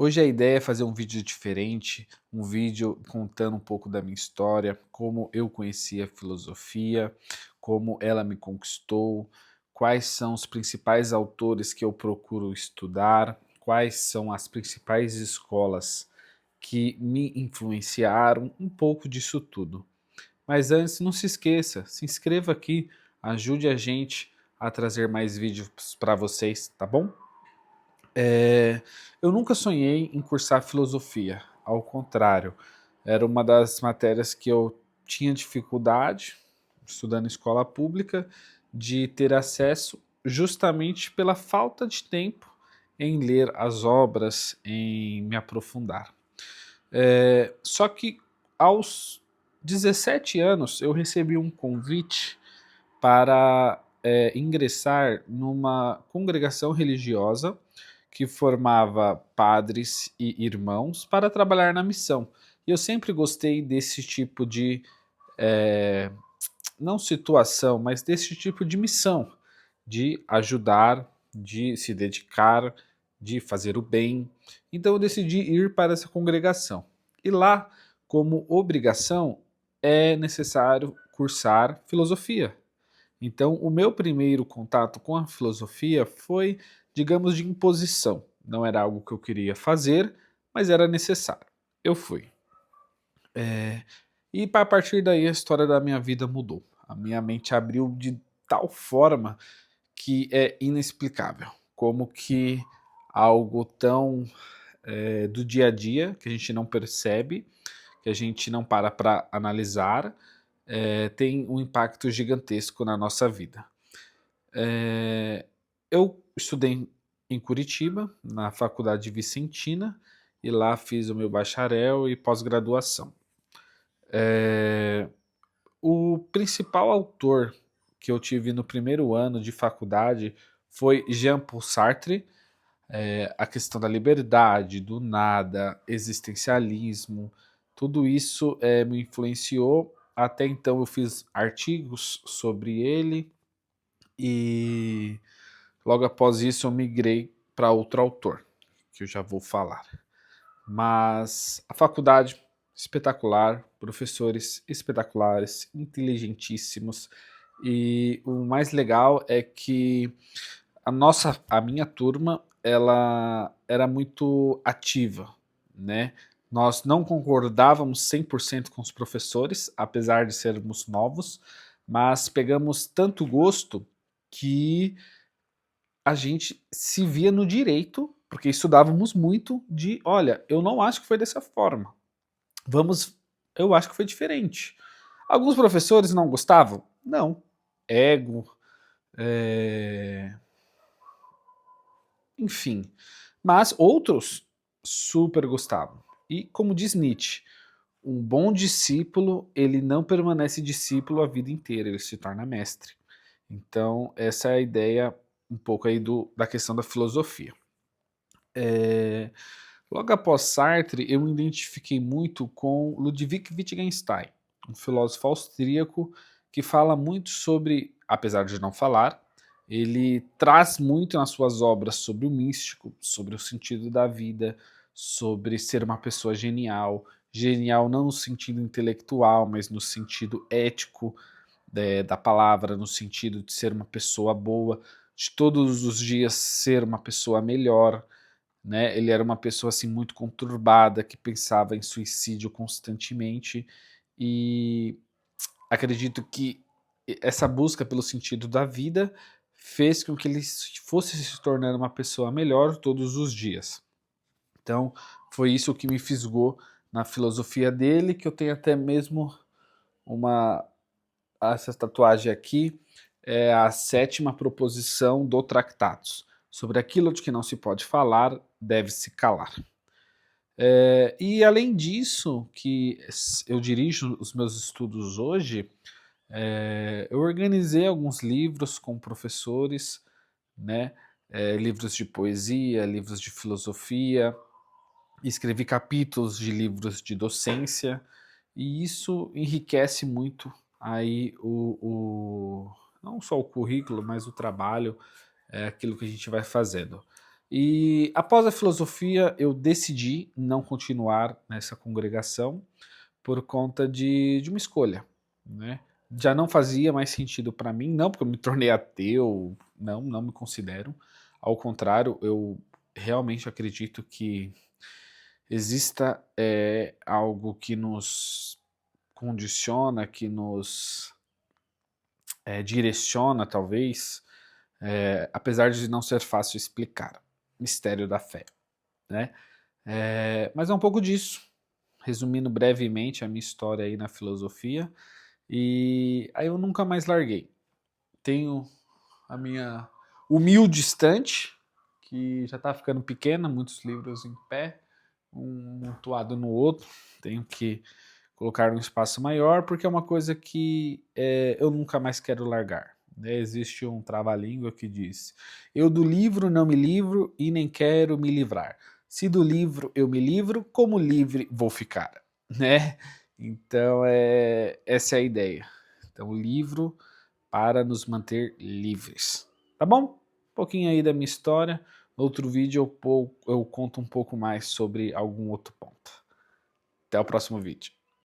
Hoje a ideia é fazer um vídeo diferente, um vídeo contando um pouco da minha história, como eu conheci a filosofia, como ela me conquistou, quais são os principais autores que eu procuro estudar, quais são as principais escolas que me influenciaram, um pouco disso tudo. Mas antes, não se esqueça, se inscreva aqui, ajude a gente a trazer mais vídeos para vocês, tá bom? Eu nunca sonhei em cursar filosofia, ao contrário, era uma das matérias que eu tinha dificuldade, estudando em escola pública, de ter acesso justamente pela falta de tempo em ler as obras, em me aprofundar. Só que aos 17 anos eu recebi um convite para ingressar numa congregação religiosa que formava padres e irmãos para trabalhar na missão. E eu sempre gostei desse tipo de, eh, não situação, mas desse tipo de missão, de ajudar, de se dedicar, de fazer o bem. Então eu decidi ir para essa congregação. E lá, como obrigação, é necessário cursar filosofia. Então, o meu primeiro contato com a filosofia foi, digamos, de imposição. Não era algo que eu queria fazer, mas era necessário. Eu fui. E a partir daí a história da minha vida mudou. A minha mente abriu de tal forma que é inexplicável. Como que algo tão do dia a dia, que a gente não percebe, que a gente não para analisar, tem um impacto gigantesco na nossa vida. É, eu estudei em Curitiba, na Faculdade Vicentina, e lá fiz o meu bacharel e pós-graduação. É, o principal autor que eu tive no primeiro ano de faculdade foi Jean-Paul Sartre, a questão da liberdade, do nada, existencialismo, tudo isso me influenciou. Até então eu fiz artigos sobre ele e logo após isso eu migrei para outro autor, que eu já vou falar. Mas a faculdade, espetacular, professores espetaculares, inteligentíssimos, e o mais legal é que a minha turma, ela era muito ativa, né? Nós não concordávamos 100% com os professores, apesar de sermos novos, mas pegamos tanto gosto que a gente se via no direito, porque estudávamos muito, de, olha, eu não acho que foi dessa forma. Vamos, eu acho que foi diferente. Alguns professores não gostavam? Não. Ego, é, enfim. Mas outros super gostavam. E como diz Nietzsche, um bom discípulo, ele não permanece discípulo a vida inteira, ele se torna mestre. Então, essa é a ideia um pouco aí da questão da filosofia. É, logo após Sartre, eu me identifiquei muito com Ludwig Wittgenstein, um filósofo austríaco que fala muito sobre, apesar de não falar, ele traz muito nas suas obras sobre o místico, sobre o sentido da vida, sobre ser uma pessoa genial, genial não no sentido intelectual, mas no sentido ético da palavra, no sentido de ser uma pessoa boa, de todos os dias ser uma pessoa melhor, né? Ele era uma pessoa assim muito conturbada, que pensava em suicídio constantemente, e acredito que essa busca pelo sentido da vida fez com que ele fosse se tornando uma pessoa melhor todos os dias. Então, foi isso que me fisgou na filosofia dele, que eu tenho até mesmo uma essa tatuagem aqui, é a sétima proposição do Tractatus. Sobre aquilo de que não se pode falar, deve-se calar. E além disso, que eu dirijo os meus estudos hoje, eu organizei alguns livros com professores, né? Livros de poesia, livros de filosofia, escrevi capítulos de livros de docência, e isso enriquece muito aí não só o currículo, mas o trabalho, aquilo que a gente vai fazendo. E após a filosofia, eu decidi não continuar nessa congregação por conta de uma escolha, né? Já não fazia mais sentido para mim, não porque eu me tornei ateu, não, não me considero. Ao contrário, eu realmente acredito que exista algo que nos condiciona, que nos direciona, talvez, apesar de não ser fácil explicar. Mistério da fé, né? Mas é um pouco disso, resumindo brevemente a minha história aí na filosofia. E aí eu nunca mais larguei. Tenho a minha humilde estante, que já está ficando pequena, muitos livros em pé, um montuado no outro. Tenho que colocar um espaço maior, porque é uma coisa que eu nunca mais quero largar. Né? Existe um trava-língua que diz: eu do livro não me livro e nem quero me livrar. Se do livro eu me livro, como livre vou ficar. Né? Então, essa é a ideia. Então, o livro para nos manter livres. Tá bom? Um pouquinho aí da minha história. No outro vídeo eu conto um pouco mais sobre algum outro ponto. Até o próximo vídeo.